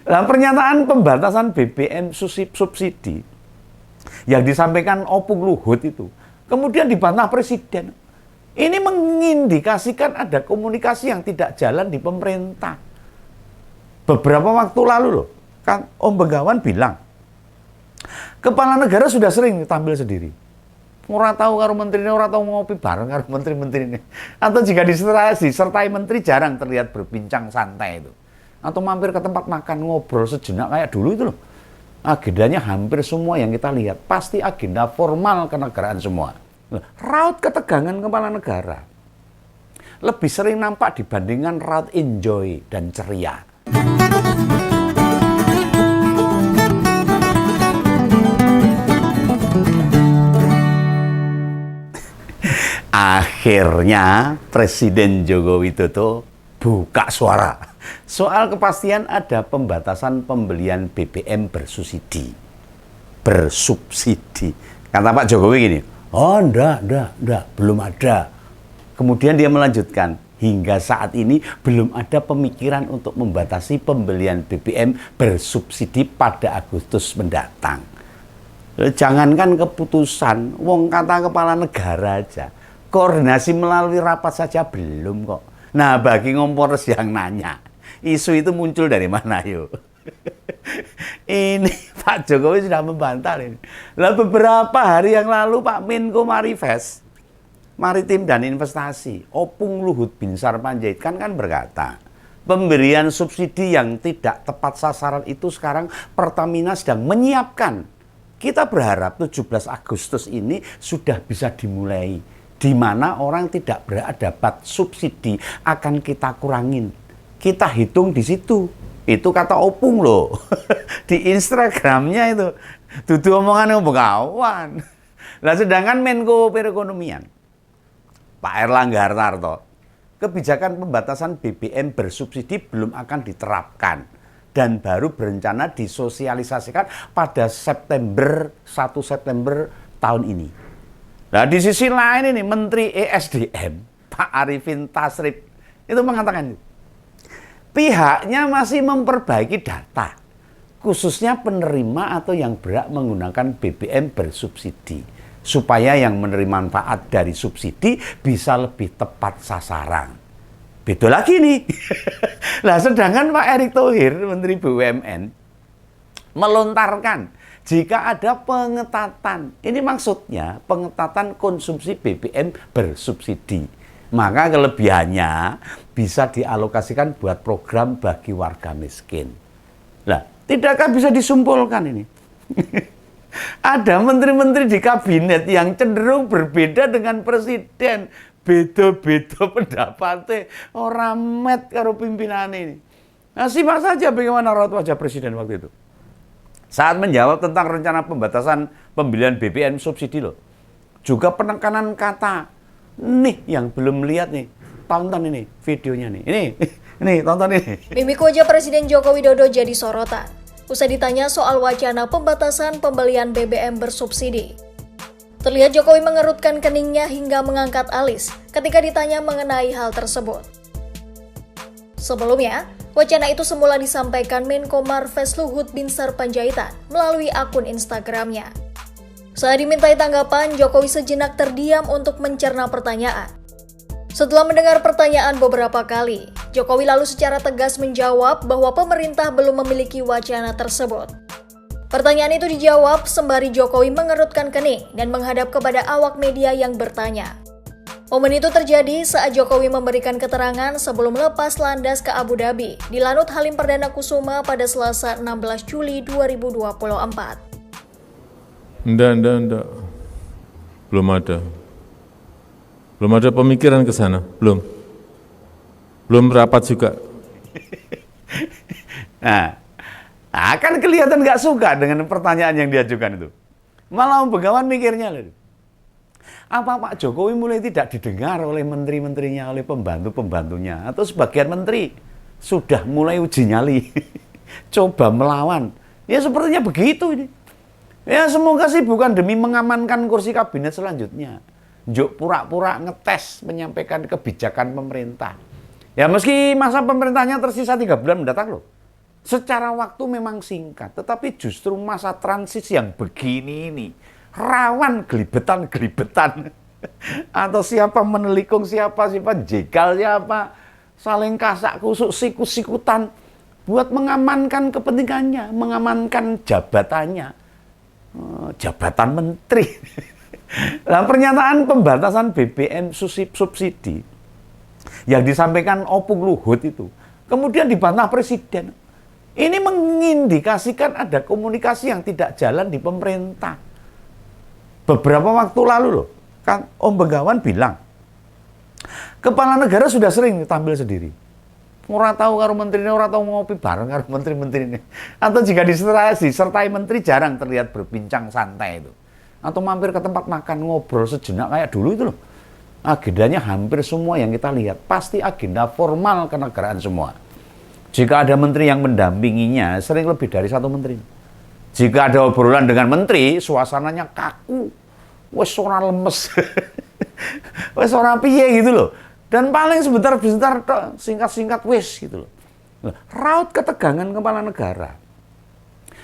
Nah, pernyataan pembatasan BBM subsidi yang disampaikan Opung Luhut itu kemudian dibantah Presiden. Ini mengindikasikan ada komunikasi yang tidak jalan di pemerintah. Beberapa waktu lalu loh, kan Om Begawan bilang, kepala negara sudah sering tampil sendiri. Orang tahu karo menteri ini, orang tahu ngopi bareng karo menteri-menteri ini. Atau jika disertai menteri jarang terlihat berbincang santai itu. Atau mampir ke tempat makan ngobrol sejenak kayak dulu itu loh. Agendanya hampir semua yang kita lihat pasti agenda formal kenegaraan semua. Raut ketegangan kepala negara lebih sering nampak dibandingkan raut enjoy dan ceria. Akhirnya Presiden Joko Widodo buka suara soal kepastian ada pembatasan pembelian BBM bersubsidi. Kata Pak Jokowi gini, oh enggak, belum ada. Kemudian dia melanjutkan, hingga saat ini belum ada pemikiran untuk membatasi pembelian BBM bersubsidi pada Agustus mendatang. Jangankan keputusan, wong kata kepala negara aja, koordinasi melalui rapat saja belum kok. Nah, bagi ngompores yang nanya, isu itu muncul dari mana yuk? Ini Pak Jokowi sudah membantah ini. Lah beberapa hari yang lalu Pak Menko Maritim dan Investasi, Opung Luhut Binsar Panjaitan kan berkata, pemberian subsidi yang tidak tepat sasaran itu sekarang Pertamina sedang menyiapkan. Kita berharap 17 Agustus ini sudah bisa dimulai, di mana orang tidak beradabat subsidi akan kita kurangin. Kita hitung di situ. Itu kata Opung loh. Di Instagramnya itu. Dudu omongan Begawan. Lah sedangkan Menko Perekonomian, Pak Erlangga Hartarto, kebijakan pembatasan BBM bersubsidi belum akan diterapkan dan baru berencana disosialisasikan pada 1 September tahun ini. Nah, di sisi lain ini Menteri ESDM, Pak Arifin Tasrif, itu mengatakan pihaknya masih memperbaiki data, khususnya penerima atau yang berhak menggunakan BBM bersubsidi, supaya yang menerima manfaat dari subsidi bisa lebih tepat sasaran. Beda lagi nih. Nah, sedangkan Pak Erick Thohir, Menteri BUMN, melontarkan jika ada pengetatan, ini maksudnya pengetatan konsumsi BBM bersubsidi, maka kelebihannya bisa dialokasikan buat program bagi warga miskin. Nah, tidakkah bisa disimpulkan ini? Ada menteri-menteri di kabinet yang cenderung berbeda dengan presiden. Beda-beda pendapatnya, orang met karo pimpinan ini. Nah, simak saja bagaimana raut wajah presiden waktu itu saat menjawab tentang rencana pembatasan pembelian BBM subsidi loh. Juga penekanan kata. Nih yang belum lihat nih, tonton ini videonya nih. Ini tonton ini. Mimik wajah Presiden Joko Widodo jadi sorotan usai ditanya soal wacana pembatasan pembelian BBM bersubsidi. Terlihat Jokowi mengerutkan keningnya hingga mengangkat alis ketika ditanya mengenai hal tersebut. Sebelumnya, wacana itu semula disampaikan Menko Marves Luhut Binsar Panjaitan melalui akun Instagramnya. Saat dimintai tanggapan, Jokowi sejenak terdiam untuk mencerna pertanyaan. Setelah mendengar pertanyaan beberapa kali, Jokowi lalu secara tegas menjawab bahwa pemerintah belum memiliki wacana tersebut. Pertanyaan itu dijawab sembari Jokowi mengerutkan kening dan menghadap kepada awak media yang bertanya. Momen itu terjadi saat Jokowi memberikan keterangan sebelum lepas landas ke Abu Dhabi di Lanut Halim Perdana Kusuma pada Selasa 16 Juli 2024. Enggak. Belum ada. Belum ada pemikiran ke sana, belum. Belum rapat juga. Nah, kan kelihatan nggak suka dengan pertanyaan yang diajukan itu. Malah Begawan mikirnya loh. Apa Pak Jokowi mulai tidak didengar oleh menteri-menterinya, oleh pembantu-pembantunya, atau sebagian menteri sudah mulai uji nyali, coba melawan. Ya sepertinya begitu ini. Ya semoga sih bukan demi mengamankan kursi kabinet selanjutnya. Juk pura-pura ngetes menyampaikan kebijakan pemerintah. Ya meski masa pemerintahnya tersisa 3 bulan mendatang loh. Secara waktu memang singkat, tetapi justru masa transisi yang begini ini rawan gelibetan-gelibetan. Atau siapa menelikung siapa jegal siapa, saling kasak kusuk sikut-sikutan buat mengamankan kepentingannya, mengamankan jabatannya, jabatan menteri. Nah, pernyataan pembatasan BBM subsidi yang disampaikan Opung Luhut itu kemudian dibantah Presiden. Ini mengindikasikan ada komunikasi yang tidak jalan di pemerintah. Beberapa waktu lalu loh, kan Om Begawan bilang, kepala negara sudah sering tampil sendiri. Orang tahu karo menteri ini, orang tahu ngopi bareng karo menteri-menteri ini. Atau jika disertai menteri jarang terlihat berbincang santai itu. Atau mampir ke tempat makan ngobrol sejenak kayak dulu itu loh. Agendanya hampir semua yang kita lihat pasti agenda formal kenegaraan semua. Jika ada menteri yang mendampinginya, sering lebih dari satu menteri. Jika ada obrolan dengan menteri, suasananya kaku. Wes ora lemes. Wes ora piye gitu loh. Dan paling sebentar-sebentar singkat-singkat wes gitu loh. Raut ketegangan kepala negara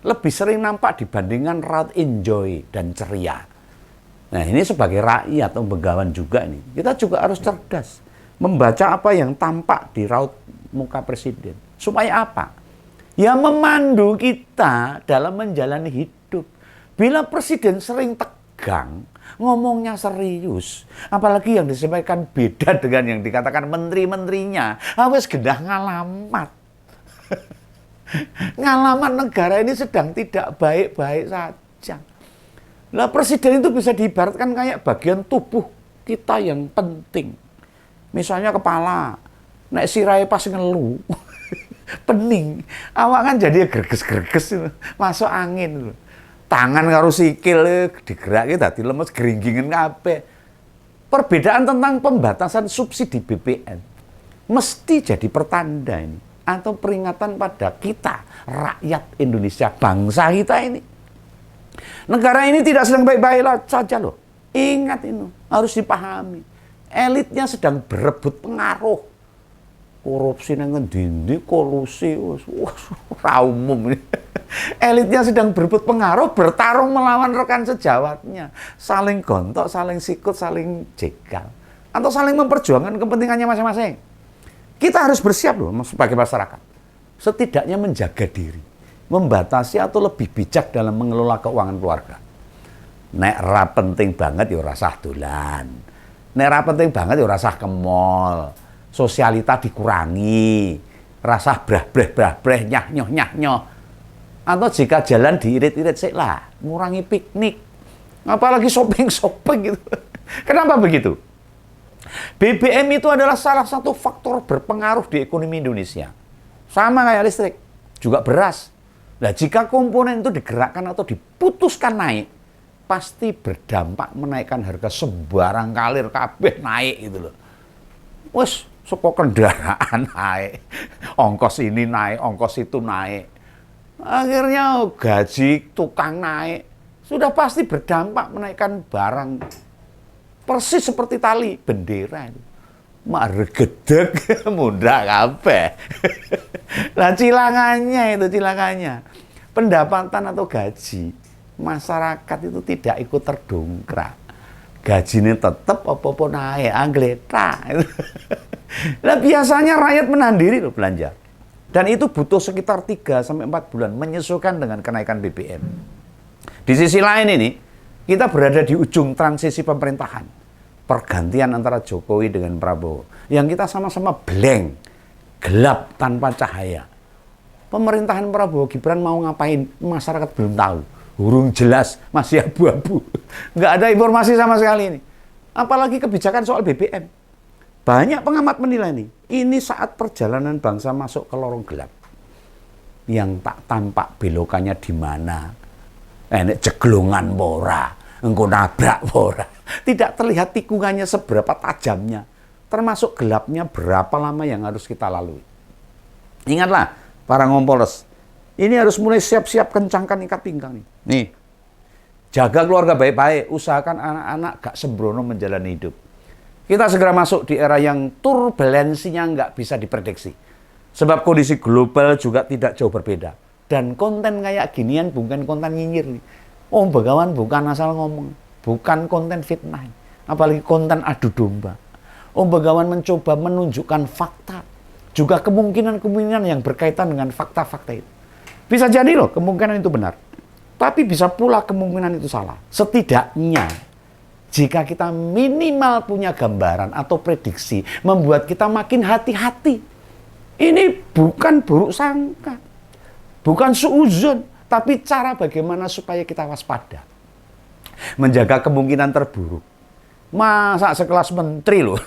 lebih sering nampak dibandingkan raut enjoy dan ceria. Nah, ini sebagai rakyat atau Begawan juga nih. Kita juga harus cerdas membaca apa yang tampak di raut muka Presiden. Supaya apa? Ya memandu kita dalam menjalani hidup. Bila Presiden sering tegang, ngomongnya serius, apalagi yang disampaikan beda dengan yang dikatakan menteri-menterinya, wis gendah ngalamat. Ngalamat negara ini sedang tidak baik-baik saja. Nah, Presiden itu bisa diibaratkan kayak bagian tubuh kita yang penting. Misalnya kepala, nek sirai pas ngeluh, pening, awak kan jadi gerges-gerges, masuk angin. Tangan karo sikil digerakke dadi lemes geringgingen kabeh. Perbedaan tentang pembatasan subsidi BBM mesti jadi pertanda ini atau peringatan pada kita, rakyat Indonesia, bangsa kita ini. Negara ini tidak sedang baik-baik saja loh. Ingat ini, harus dipahami. Elitnya sedang berebut pengaruh. Korupsi nang ngendi, kolusi, ora umum. Elitnya sedang berebut pengaruh, bertarung melawan rekan sejawatnya. Saling gontok, saling sikut, saling jegal. Atau saling memperjuangkan kepentingannya masing-masing. Kita harus bersiap loh sebagai masyarakat. Setidaknya menjaga diri. Membatasi atau lebih bijak dalam mengelola keuangan keluarga. Nek ra penting banget ya ora sah dolan. Nek ra penting banget ya ora sah ke mall. Sosialita dikurangi. Rasah brah-breh, nyah-nyoh. Atau jika jalan diirit-irit sik lah, ngurangi piknik. Apalagi shopping gitu. Kenapa begitu? BBM itu adalah salah satu faktor berpengaruh di ekonomi Indonesia. Sama kayak listrik, juga beras. Nah, jika komponen itu digerakkan atau diputuskan naik, pasti berdampak menaikkan harga sembarang kalir kabeh naik gitu loh. Wes, soko kendaraan naik, ongkos ini naik, ongkos itu naik. Akhirnya gaji tukang naik, sudah pasti berdampak menaikkan barang. Persis seperti tali bendera itu. Margedeg mudah kabeh. Nah, cilangannya. Pendapatan atau gaji masyarakat itu tidak ikut terdongkrak. Gajinya tetap apa-apa naik, anggletak. Nah, biasanya rakyat menahan diri loh belanja. Dan itu butuh sekitar 3-4 bulan menyesuaikan dengan kenaikan BBM. Di sisi lain ini, kita berada di ujung transisi pemerintahan. Pergantian antara Jokowi dengan Prabowo. Yang kita sama-sama blank, gelap tanpa cahaya. Pemerintahan Prabowo Gibran mau ngapain, masyarakat belum tahu. Urung jelas, masih abu-abu. Nggak ada informasi sama sekali ini. Apalagi kebijakan soal BBM. Banyak pengamat menilai ini saat perjalanan bangsa masuk ke lorong gelap. Yang tak tampak belokannya di mana. Enek jeglongan pora, engko nabrak pora. Tidak terlihat tikungannya seberapa tajamnya. Termasuk gelapnya berapa lama yang harus kita lalui. Ingatlah, para ngompoles, ini harus mulai siap-siap kencangkan ikat pinggang nih. Nih, jaga keluarga baik-baik, usahakan anak-anak gak sembrono menjalani hidup. Kita segera masuk di era yang turbulensinya nggak bisa diprediksi. Sebab kondisi global juga tidak jauh berbeda. Dan konten kayak ginian bukan konten nyinyir nih. Oh, Begawan bukan asal ngomong, bukan konten fitnah, apalagi konten adu domba. Oh, Begawan mencoba menunjukkan fakta, juga kemungkinan-kemungkinan yang berkaitan dengan fakta-fakta itu. Bisa jadi loh kemungkinan itu benar, tapi bisa pula kemungkinan itu salah. Setidaknya jika kita minimal punya gambaran atau prediksi, membuat kita makin hati-hati. Ini bukan buruk sangka, bukan suuzon, tapi cara bagaimana supaya kita waspada. Menjaga kemungkinan terburuk. Masa sekelas menteri loh,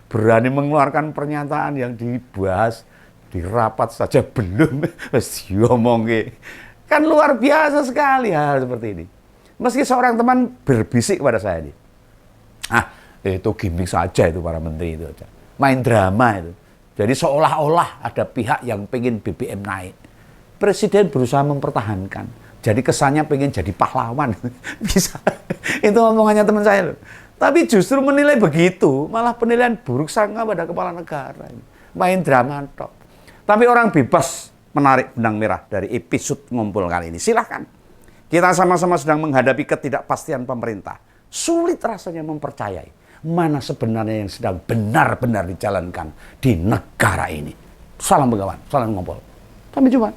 berani mengeluarkan pernyataan yang dibahas di rapat saja belum, diomongke. Kan luar biasa sekali hal seperti ini. Meski seorang teman berbisik kepada saya ini, itu gimmick saja itu para menteri itu aja. Main drama itu. Jadi seolah-olah ada pihak yang pengen BBM naik. Presiden berusaha mempertahankan. Jadi kesannya pengen jadi pahlawan. Bisa. Itu omongannya teman saya loh. Tapi justru menilai begitu, malah penilaian buruk sangka pada kepala negara. Main drama tok. Tapi orang bebas menarik benang merah dari episode ngumpul kali ini. Silahkan. Kita sama-sama sedang menghadapi ketidakpastian pemerintah. Sulit rasanya mempercayai mana sebenarnya yang sedang benar-benar dijalankan di negara ini. Salam Begawan, salam Ngompol. Sampai jumpa.